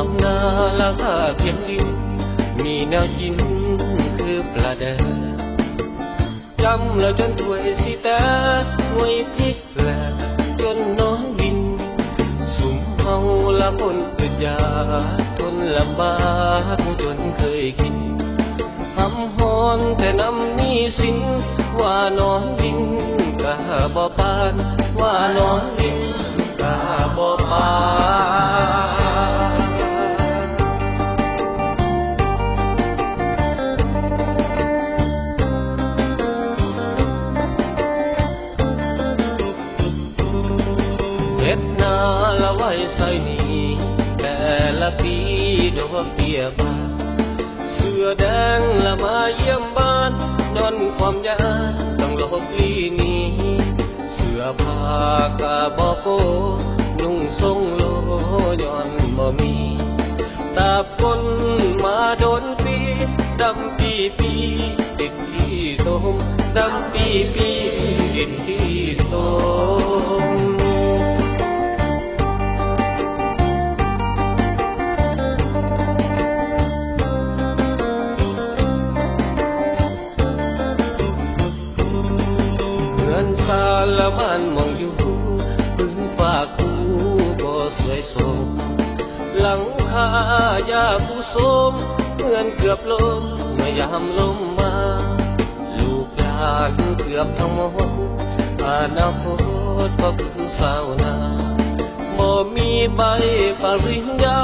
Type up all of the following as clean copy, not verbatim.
ำนาละค่าเพียงดินมีแนวกินคือปลาแดดจำแล้วจนถ้วยสิแต่หวยพริกแหลกจนนอนดินสุ่มเมาละคนเกิดยาทนลำบากจนเคยคิดหำฮอนแต่นำนี้สินว่านอนดินกะบ่ปานว่านอนดินกะบ่ปานเฮ็ดนาละไว้ใส่นี้แต่ละปีดอกเบี้ยบานเสื้อแดงละมาเยี่ยมบ้านนอนความยากต้องหลบลีนี้เสื้อผ้ากะบ่โกนุ่งทรงโลย้อนบ่มีตาบคนมาโดนปีดำปีปีติดที่ตมดำปีปีติดที่ตมสารมันมองอยู่พื้นฝากกูบ่สวยสมหลังคายาผู้สมเหมือนเกือบล้มเมื่อยามลมมาลูกหลานเกือบทั้งหมดอนาคตบ่คือสาวนาบ่มีใบปริญญา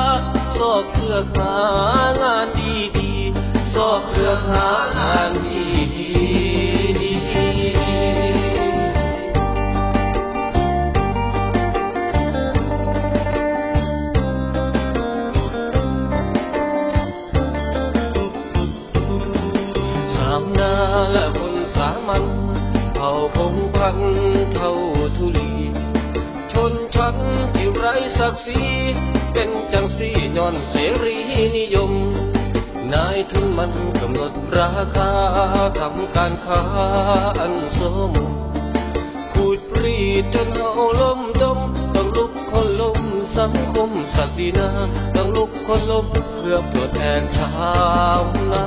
สอบเพื่อหางานดีๆสอบเพื่อหางานดีนาและคนสามัญเผ่าพงพันเท่าทุลีชนชั้นที่ไร้ศักดิ์ศรีเป็นจังสีย้อนเสรีนิยมนายทุนมันกำหนดราคาทำการค้าอันสมขูดปรีดจนเอาล้มดมต้องลุกคนล้มสังคมศักดินาต้องลุกคนล้มเพื่อตัวแทนชาวนา